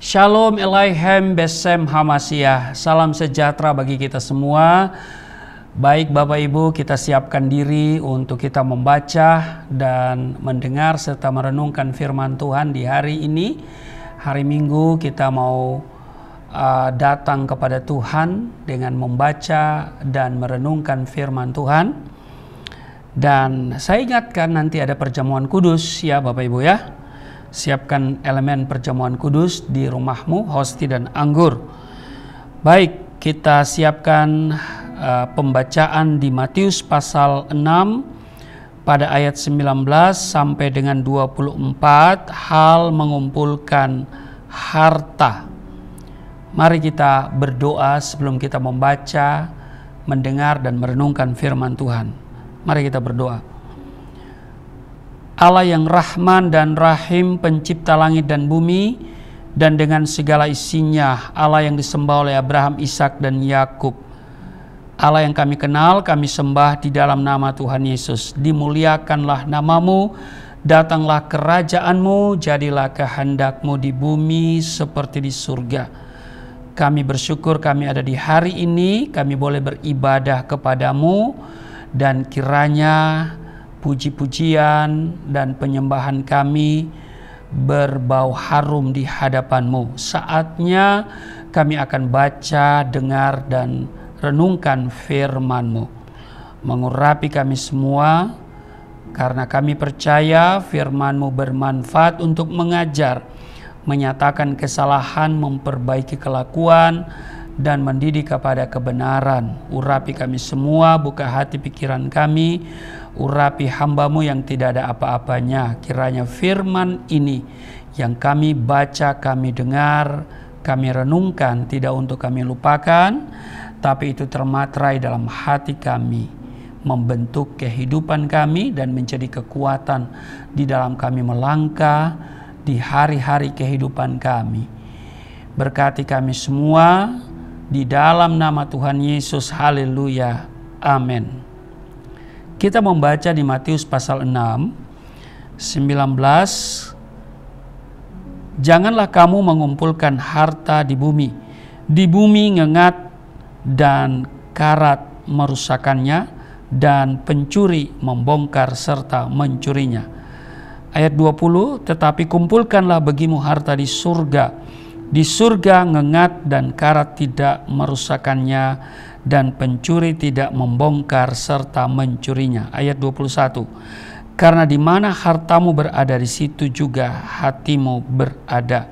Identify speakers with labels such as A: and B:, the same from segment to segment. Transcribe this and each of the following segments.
A: Shalom Elohim Besem Hamasiah. Salam sejahtera bagi kita semua. Baik Bapak Ibu, kita siapkan diri untuk kita membaca dan mendengar serta merenungkan firman Tuhan di hari ini. Hari Minggu kita mau datang kepada Tuhan dengan membaca dan merenungkan firman Tuhan. Dan saya ingatkan nanti ada perjamuan kudus ya Bapak Ibu ya. Siapkan elemen perjamuan kudus di rumahmu, hosti dan anggur. Baik, kita siapkan pembacaan di Matius pasal 6 pada ayat 19 sampai dengan 24, hal mengumpulkan harta. Mari kita berdoa sebelum kita membaca, mendengar dan merenungkan firman Tuhan. Mari kita berdoa. Allah yang Rahman dan Rahim, pencipta langit dan bumi dan dengan segala isinya, Allah yang disembah oleh Abraham, Ishak dan Yakub, Allah yang kami kenal, kami sembah di dalam nama Tuhan Yesus. Dimuliakanlah namamu, datanglah kerajaanmu, jadilah kehendakmu di bumi seperti di surga. Kami bersyukur kami ada di hari ini, kami boleh beribadah kepadamu, dan kiranya puji-pujian dan penyembahan kami berbau harum di hadapan-Mu. Saatnya kami akan baca, dengar, dan renungkan firman-Mu. Mengurapi kami semua, karena kami percaya firman-Mu bermanfaat untuk mengajar, menyatakan kesalahan, memperbaiki kelakuan, dan mendidik kepada kebenaran. Urapi kami semua, buka hati pikiran kami, urapi hamba-Mu yang tidak ada apa-apanya. Kiranya firman ini yang kami baca, kami dengar, kami renungkan, tidak untuk kami lupakan, tapi itu termaterai dalam hati kami, membentuk kehidupan kami dan menjadi kekuatan di dalam kami melangkah di hari-hari kehidupan kami. Berkati kami semua di dalam nama Tuhan Yesus. Haleluya. Amin. Kita membaca di Matius pasal 6, 19. Janganlah kamu mengumpulkan harta di bumi. Di bumi ngengat dan karat merusakannya, dan pencuri membongkar serta mencurinya. Ayat 20, tetapi kumpulkanlah bagimu harta di surga. Di surga ngengat dan karat tidak merusakannya, dan pencuri tidak membongkar serta mencurinya. Ayat 21, karena di mana hartamu berada, di situ juga hatimu berada.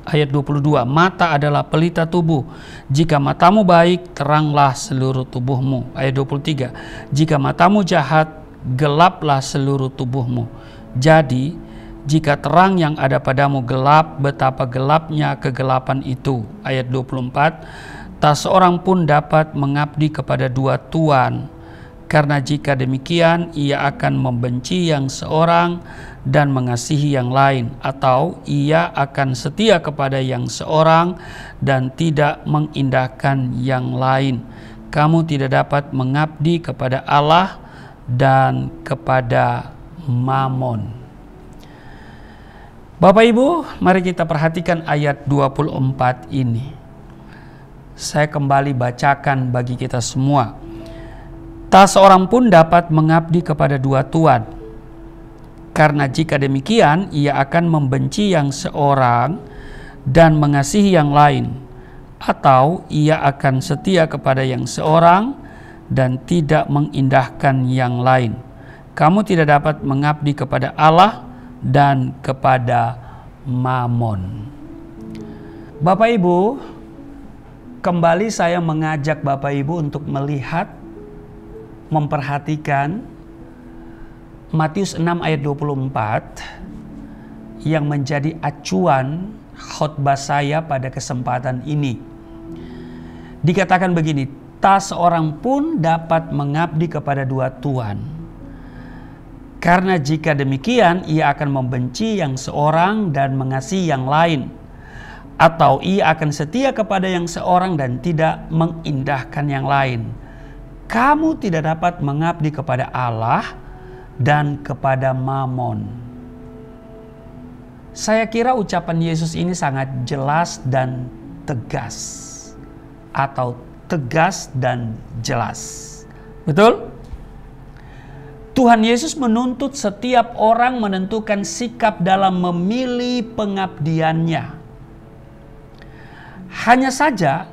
A: Ayat 22, mata adalah pelita tubuh. Jika matamu baik, teranglah seluruh tubuhmu. Ayat 23, jika matamu jahat, gelaplah seluruh tubuhmu. Jadi, jika terang yang ada padamu gelap, betapa gelapnya kegelapan itu. Ayat 24, tak seorang pun dapat mengabdi kepada dua tuan, karena jika demikian ia akan membenci yang seorang dan mengasihi yang lain, atau ia akan setia kepada yang seorang dan tidak mengindahkan yang lain. Kamu tidak dapat mengabdi kepada Allah dan kepada Mamon. Bapak Ibu, mari kita perhatikan ayat 24 ini. Saya kembali bacakan bagi kita semua. Tak seorang pun dapat mengabdi kepada dua tuan, karena jika demikian ia akan membenci yang seorang dan mengasihi yang lain, atau ia akan setia kepada yang seorang dan tidak mengindahkan yang lain. Kamu tidak dapat mengabdi kepada Allah dan kepada Mamon. Bapak Ibu, kembali saya mengajak Bapak Ibu untuk melihat, memperhatikan Matius 6 ayat 24 yang menjadi acuan khotbah saya pada kesempatan ini. Dikatakan begini, tak seorang pun dapat mengabdi kepada dua tuan, karena jika demikian ia akan membenci yang seorang dan mengasihi yang lain, atau ia akan setia kepada yang seorang dan tidak mengindahkan yang lain. Kamu tidak dapat mengabdi kepada Allah dan kepada Mamon. Saya kira ucapan Yesus ini sangat jelas dan tegas, atau tegas dan jelas. Betul? Tuhan Yesus menuntut setiap orang menentukan sikap dalam memilih pengabdiannya. Hanya saja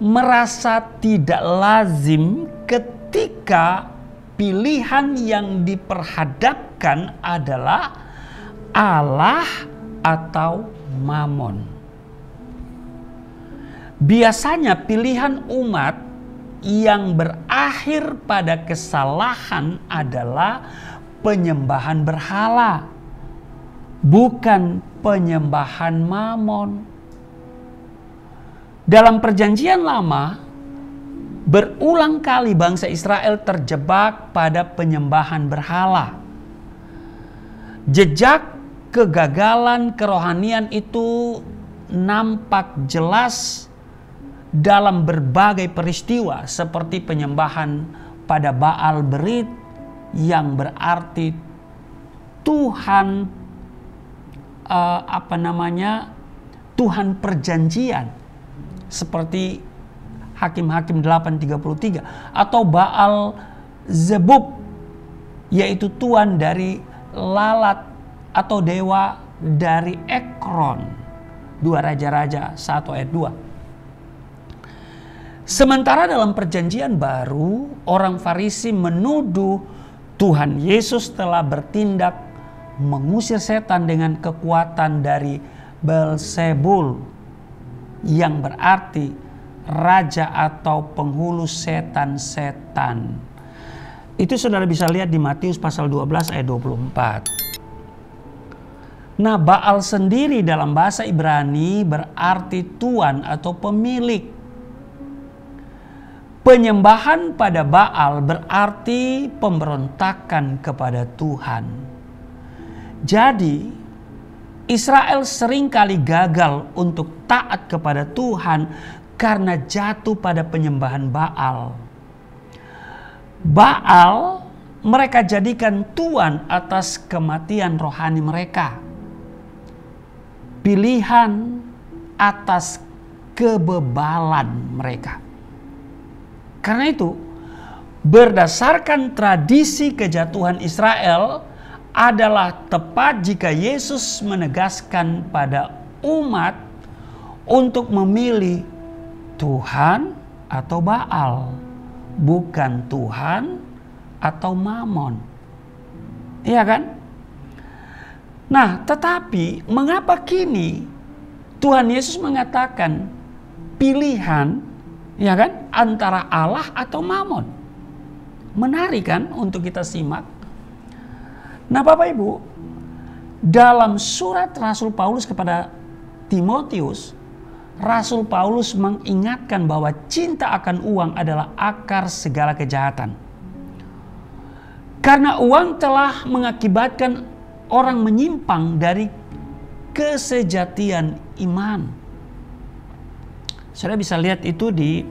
A: merasa tidak lazim ketika pilihan yang diperhadapkan adalah Allah atau Mamon. Biasanya pilihan umat yang berakhir pada kesalahan adalah penyembahan berhala, bukan penyembahan Mamon. Dalam Perjanjian Lama, berulang kali bangsa Israel terjebak pada penyembahan berhala. Jejak kegagalan kerohanian itu nampak jelas dalam berbagai peristiwa, seperti penyembahan pada Baal Berit yang berarti Tuhan Tuhan perjanjian, seperti Hakim-Hakim 8:33, atau Baal Zebub, yaitu tuan dari lalat atau dewa dari Ekron. 2 Raja-Raja 1 ayat 2. Sementara dalam Perjanjian Baru, orang Farisi menuduh Tuhan Yesus telah bertindak mengusir setan dengan kekuatan dari Beelzebul, yang berarti raja atau penghulu setan-setan. Itu saudara bisa lihat di Matius pasal 12 ayat 24. Nah, Baal sendiri dalam bahasa Ibrani berarti tuan atau pemilik. Penyembahan pada Baal berarti pemberontakan kepada Tuhan. Jadi, Israel seringkali gagal untuk taat kepada Tuhan karena jatuh pada penyembahan Baal. Baal mereka jadikan tuan atas kematian rohani mereka. Pilihan atas kebebalan mereka. Karena itu, berdasarkan tradisi kejatuhan Israel, adalah tepat jika Yesus menegaskan pada umat untuk memilih Tuhan atau Baal, bukan Tuhan atau Mamon. Iya kan? Nah, tetapi mengapa kini Tuhan Yesus mengatakan pilihan, ya kan, antara Allah atau Mamon? Menarik kan untuk kita simak. Nah, Bapak Ibu, dalam surat Rasul Paulus kepada Timotius, Rasul Paulus mengingatkan bahwa cinta akan uang adalah akar segala kejahatan. Karena uang telah mengakibatkan orang menyimpang dari kesejatian iman. Saudara bisa lihat itu di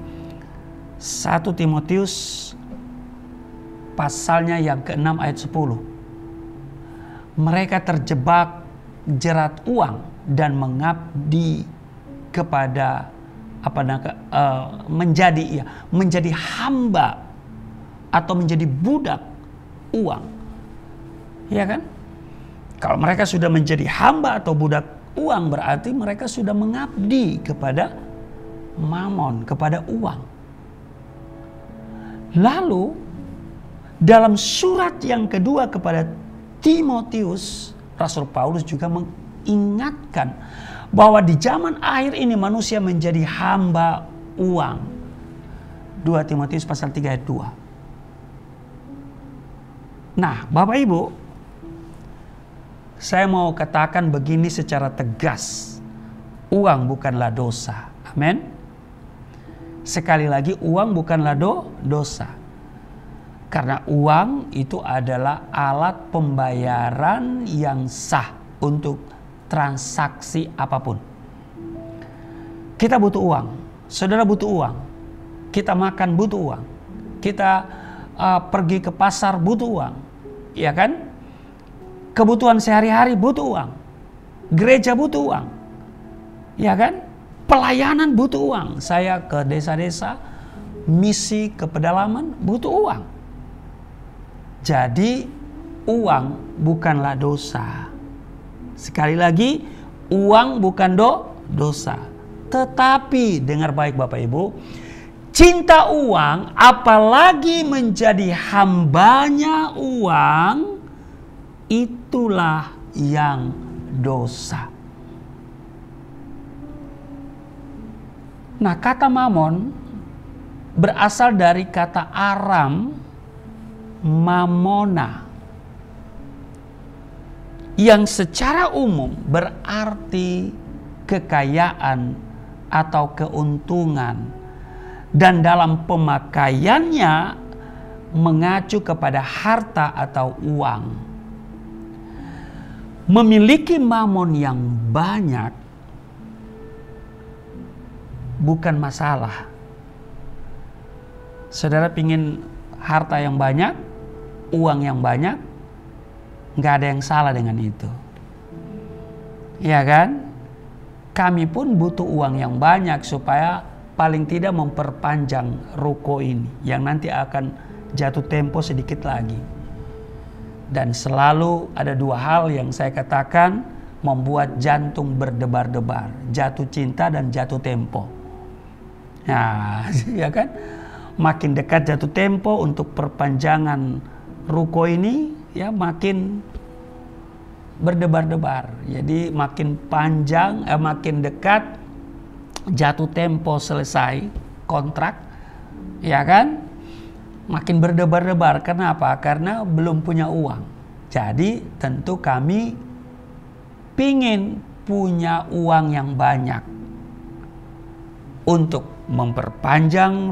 A: 1 Timotius pasalnya yang ke-6 ayat 10. Mereka terjebak jerat uang dan mengabdi kepada menjadi hamba atau menjadi budak uang. Ya kan? Kalau mereka sudah menjadi hamba atau budak uang, berarti mereka sudah mengabdi kepada Mamon, kepada uang. Lalu dalam surat yang kedua kepada Timotius, Rasul Paulus juga mengingatkan bahwa di zaman akhir ini manusia menjadi hamba uang. 2 Timotius pasal 3 ayat 2. Nah, Bapak Ibu, saya mau katakan begini secara tegas. Uang bukanlah dosa. Amin. Sekali lagi, uang bukanlah dosa. Karena uang itu adalah alat pembayaran yang sah untuk transaksi apapun. Kita butuh uang, saudara butuh uang, kita makan butuh uang, kita pergi ke pasar butuh uang, ya kan? Kebutuhan sehari-hari butuh uang. Gereja butuh uang. Ya kan? Pelayanan butuh uang. Saya ke desa-desa, misi ke pedalaman butuh uang. Jadi uang bukanlah dosa. Sekali lagi, uang bukan dosa. Tetapi dengar baik Bapak Ibu, cinta uang apalagi menjadi hambanya uang, itulah yang dosa. Nah, kata mamon berasal dari kata Aram mamona, yang secara umum berarti kekayaan atau keuntungan, dan dalam pemakaiannya mengacu kepada harta atau uang. Memiliki mamon yang banyak bukan masalah. Saudara pingin harta yang banyak, uang yang banyak, nggak ada yang salah dengan itu. Ya kan? Kami pun butuh uang yang banyak supaya paling tidak memperpanjang ruko ini yang nanti akan jatuh tempo sedikit lagi. Dan selalu ada dua hal yang saya katakan membuat jantung berdebar-debar, jatuh cinta dan jatuh tempo. Nah, ya kan? Makin dekat jatuh tempo untuk perpanjangan ruko ini, ya makin berdebar-debar. Jadi makin panjang, makin dekat jatuh tempo selesai kontrak, ya kan? Makin berdebar-debar. Kenapa? Karena belum punya uang. Jadi tentu kami pingin punya uang yang banyak untuk memperpanjang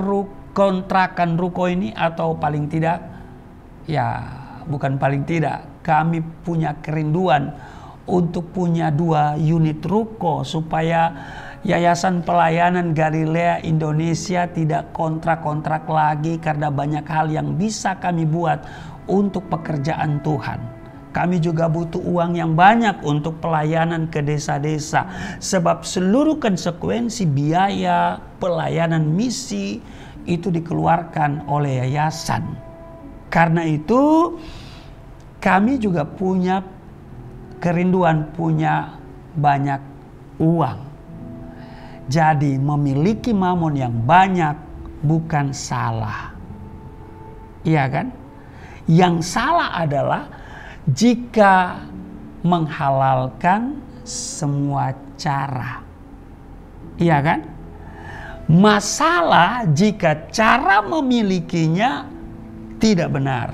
A: kontrakan ruko ini, atau paling tidak, ya bukan paling tidak, kami punya kerinduan untuk punya 2 unit ruko supaya Yayasan Pelayanan Galilea Indonesia tidak kontrak-kontrak lagi, karena banyak hal yang bisa kami buat untuk pekerjaan Tuhan. Kami juga butuh uang yang banyak untuk pelayanan ke desa-desa, sebab seluruh konsekuensi biaya pelayanan misi itu dikeluarkan oleh yayasan. Karena itu kami juga punya kerinduan punya banyak uang. Jadi memiliki mamon yang banyak bukan salah. Iya kan? Yang salah adalah jika menghalalkan semua cara. Iya kan? Masalah jika cara memilikinya tidak benar.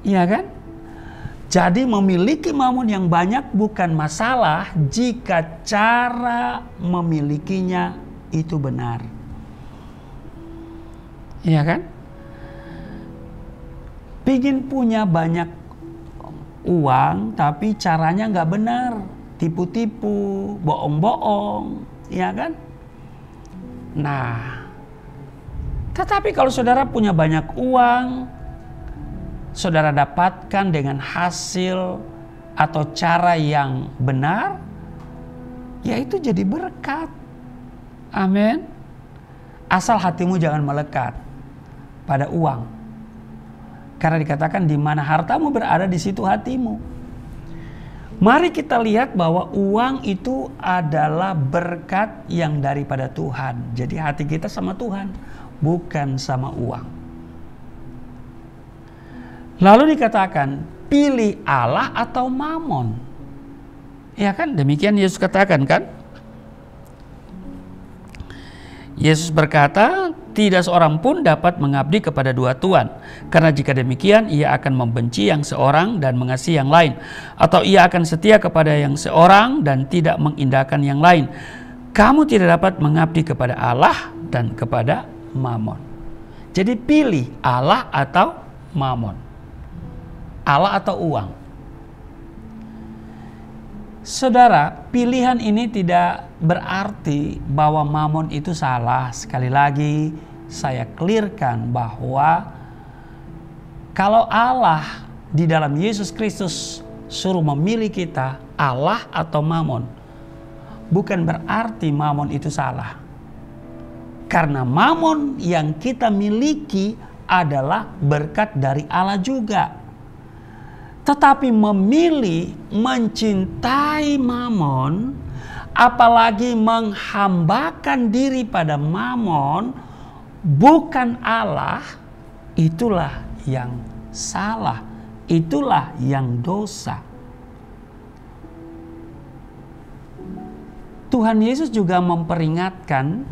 A: Iya kan? Jadi memiliki mamon yang banyak bukan masalah jika cara memilikinya itu benar. Iya kan? Pingin punya banyak uang tapi caranya nggak benar, tipu-tipu, bohong-bohong, ya kan? Nah, tetapi kalau saudara punya banyak uang, saudara dapatkan dengan hasil atau cara yang benar, ya itu jadi berkat. Amin. Asal hatimu jangan melekat pada uang. Karena dikatakan di mana hartamu berada di situ hatimu. Mari kita lihat bahwa uang itu adalah berkat yang daripada Tuhan. Jadi hati kita sama Tuhan, bukan sama uang. Lalu dikatakan, pilih Allah atau mamon. Ya kan, demikian Yesus katakan kan. Yesus berkata, tidak seorang pun dapat mengabdi kepada 2 tuan. Karena jika demikian, ia akan membenci yang seorang dan mengasihi yang lain. Atau ia akan setia kepada yang seorang dan tidak mengindahkan yang lain. Kamu tidak dapat mengabdi kepada Allah dan kepada mamon. Jadi pilih Allah atau mamon. Allah atau uang. Saudara, pilihan ini tidak berarti bahwa mamon itu salah. Sekali lagi saya clearkan bahwa kalau Allah di dalam Yesus Kristus suruh memilih kita, Allah atau mamon. Bukan berarti mamon itu salah. Karena mamon yang kita miliki adalah berkat dari Allah juga. Tetapi memilih mencintai mamon, apalagi menghambakan diri pada mamon, bukan Allah, itulah yang salah, itulah yang dosa. Tuhan Yesus juga memperingatkan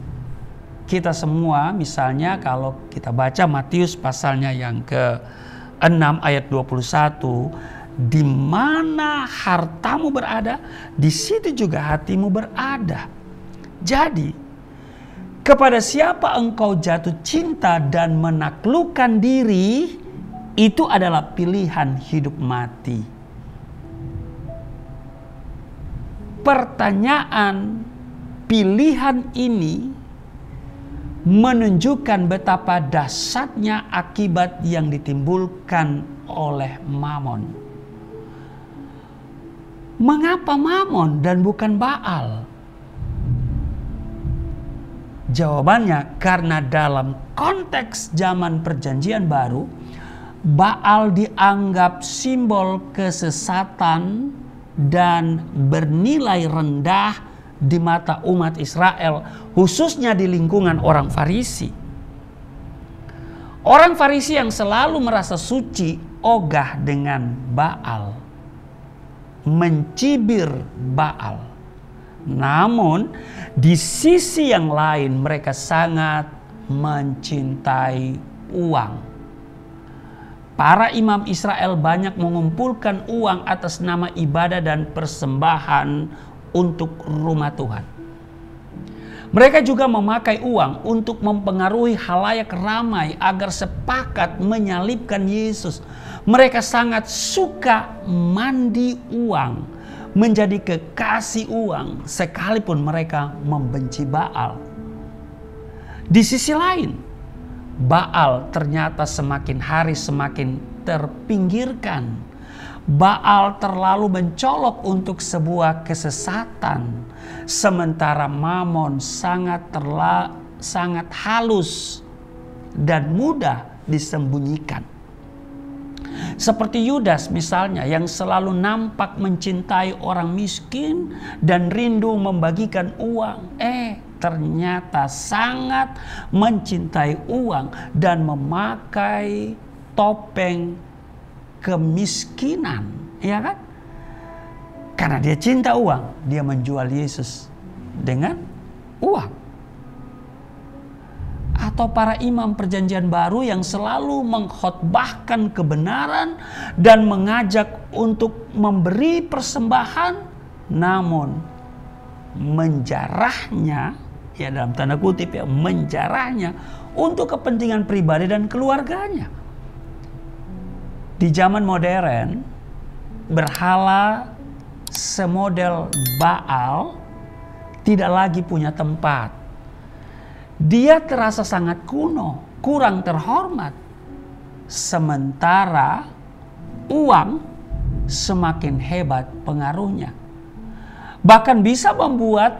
A: kita semua, misalnya kalau kita baca Matius pasalnya yang ke-6 ayat 21, di mana hartamu berada, di situ juga hatimu berada. Jadi, kepada siapa engkau jatuh cinta dan menaklukkan diri, itu adalah pilihan hidup mati. Pertanyaan pilihan ini menunjukkan betapa dahsyatnya akibat yang ditimbulkan oleh mamon. Mengapa mamon dan bukan Baal? Jawabannya karena dalam konteks zaman Perjanjian Baru, Baal dianggap simbol kesesatan dan bernilai rendah di mata umat Israel, khususnya di lingkungan orang Farisi. Orang Farisi yang selalu merasa suci ogah dengan Baal, mencibir Baal. Namun di sisi yang lain mereka sangat mencintai uang. Para imam Israel banyak mengumpulkan uang atas nama ibadah dan persembahan untuk rumah Tuhan. Mereka juga memakai uang untuk mempengaruhi halayak ramai agar sepakat menyalibkan Yesus. Mereka sangat suka mandi uang, menjadi kekasih uang, sekalipun mereka membenci Baal. Di sisi lain, Baal ternyata semakin hari semakin terpinggirkan. Baal terlalu mencolok untuk sebuah kesesatan, sementara mamon sangat halus dan mudah disembunyikan. Seperti Yudas misalnya, yang selalu nampak mencintai orang miskin dan rindu membagikan uang, ternyata sangat mencintai uang dan memakai topeng kemiskinan, ya kan? Karena dia cinta uang, dia menjual Yesus dengan uang. Atau para imam Perjanjian Baru yang selalu mengkhotbahkan kebenaran dan mengajak untuk memberi persembahan, namun menjarahnya, ya dalam tanda kutip ya, menjarahnya untuk kepentingan pribadi dan keluarganya. Di zaman modern, berhala semodel Baal tidak lagi punya tempat. Dia terasa sangat kuno, kurang terhormat. Sementara uang semakin hebat pengaruhnya. Bahkan bisa membuat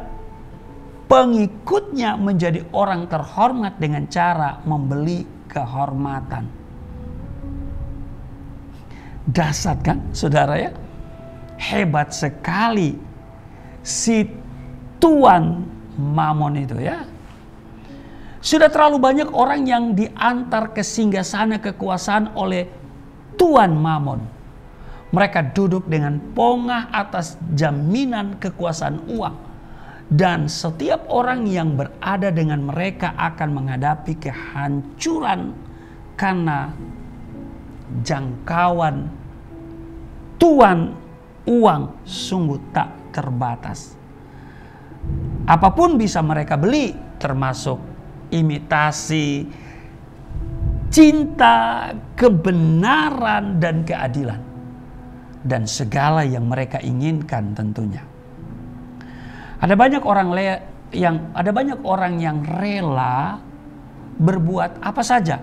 A: pengikutnya menjadi orang terhormat dengan cara membeli kehormatan. Dahsyat kan saudara ya? Hebat sekali si tuan mamon itu ya. Sudah terlalu banyak orang yang diantar ke singgasana kekuasaan oleh tuan mamon. Mereka duduk dengan pongah atas jaminan kekuasaan uang. Dan setiap orang yang berada dengan mereka akan menghadapi kehancuran karena jangkauan tuan uang sungguh tak terbatas. Apapun bisa mereka beli, termasuk imitasi cinta, kebenaran, dan keadilan. Dan segala yang mereka inginkan tentunya. Ada banyak orang yang rela berbuat apa saja,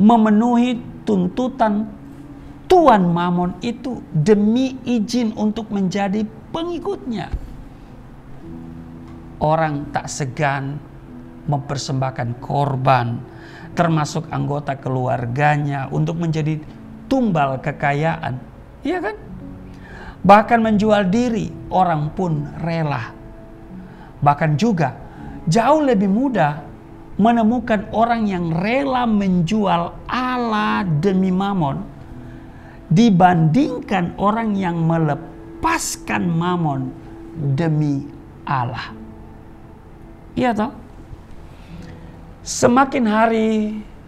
A: memenuhi tuntutan tuan Mamon itu demi izin untuk menjadi pengikutnya. Orang tak segan mempersembahkan korban, termasuk anggota keluarganya, untuk menjadi tumbal kekayaan. Iya kan? Bahkan menjual diri, orang pun rela. Bahkan juga jauh lebih mudah menemukan orang yang rela menjual Allah demi Mamon dibandingkan orang yang melepaskan Mamon demi Allah. Iya toh? Semakin hari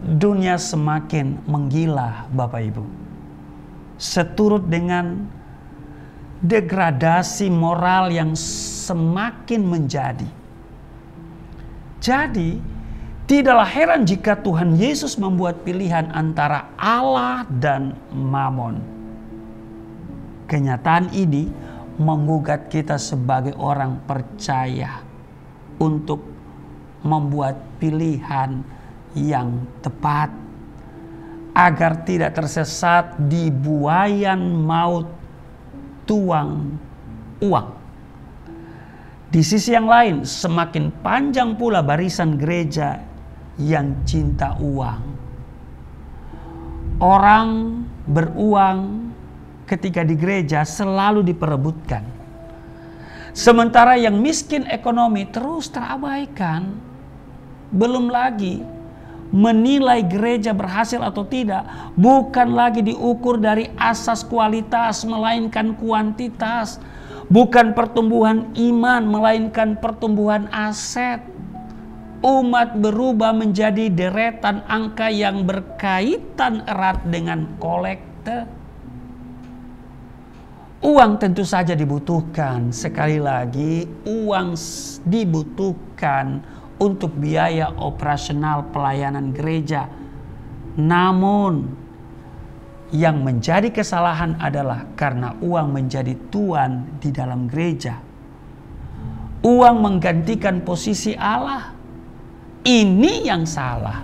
A: dunia semakin menggila, Bapak Ibu. Seturut dengan degradasi moral yang semakin menjadi. Jadi, tidaklah heran jika Tuhan Yesus membuat pilihan antara Allah dan Mamon. Kenyataan ini menggugat kita sebagai orang percaya untuk membuat pilihan yang tepat agar tidak tersesat di buayan maut tuang uang. Di sisi yang lain, semakin panjang pula barisan gereja yang cinta uang. Orang beruang ketika di gereja selalu diperebutkan, sementara yang miskin ekonomi terus terabaikan. Belum lagi menilai gereja berhasil atau tidak bukan lagi diukur dari asas kualitas melainkan kuantitas, bukan pertumbuhan iman melainkan pertumbuhan aset. Umat berubah menjadi deretan angka yang berkaitan erat dengan kolekte. Uang tentu saja dibutuhkan. Sekali lagi, uang dibutuhkan untuk biaya operasional pelayanan gereja. Namun, yang menjadi kesalahan adalah karena uang menjadi tuan di dalam gereja. Uang menggantikan posisi Allah. Ini yang salah.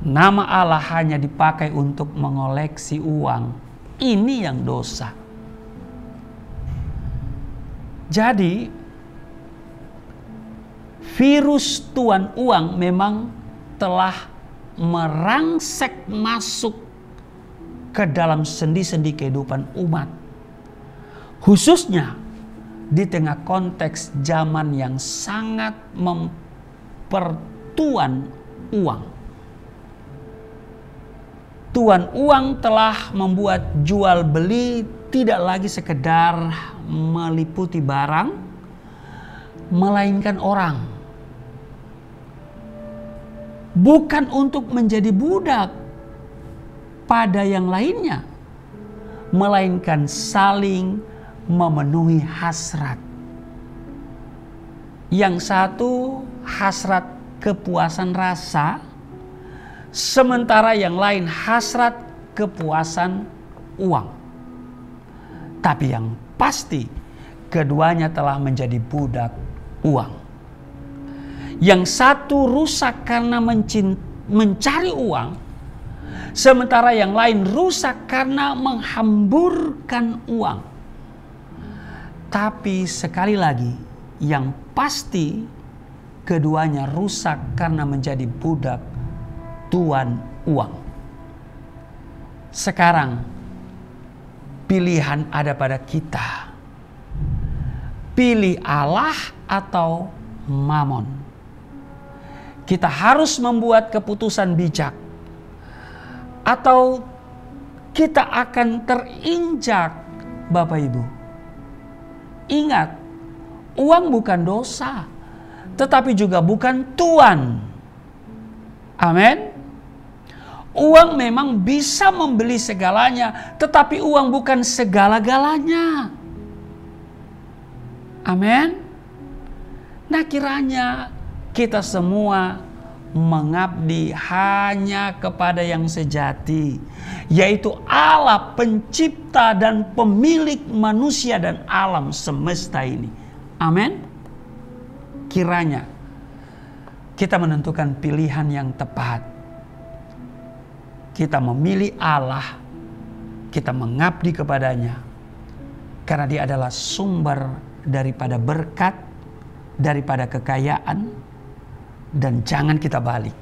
A: Nama Allah hanya dipakai untuk mengoleksi uang. Ini yang dosa. Jadi, virus tuan uang memang telah merangsek masuk ke dalam sendi-sendi kehidupan umat. Khususnya di tengah konteks zaman yang sangat mempertuan uang. Tuan uang telah membuat jual beli tidak lagi sekedar meliputi barang, melainkan orang. Bukan untuk menjadi budak pada yang lainnya, melainkan saling memenuhi hasrat. Yang satu hasrat kepuasan rasa, sementara yang lain hasrat kepuasan uang. Tapi yang pasti keduanya telah menjadi budak uang. Yang satu rusak karena mencari uang, sementara yang lain rusak karena menghamburkan uang. Tapi sekali lagi, yang pasti keduanya rusak karena menjadi budak tuan uang. Sekarang pilihan ada pada kita. Pilih Allah atau Mamon. Kita harus membuat keputusan bijak, atau kita akan terinjak, Bapak Ibu. Ingat, uang bukan dosa, tetapi juga bukan tuan. Amin. Uang memang bisa membeli segalanya, tetapi uang bukan segala-galanya. Amin. Nah, kiranya kita semua mengabdi hanya kepada yang sejati, yaitu Allah pencipta dan pemilik manusia dan alam semesta ini. Amin. Kiranya kita menentukan pilihan yang tepat. Kita memilih Allah kita mengabdi kepadanya, karena Dia adalah sumber daripada berkat, daripada kekayaan, dan jangan kita balik.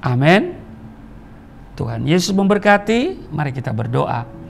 A: Amin. Tuhan Yesus memberkati. Mari kita berdoa.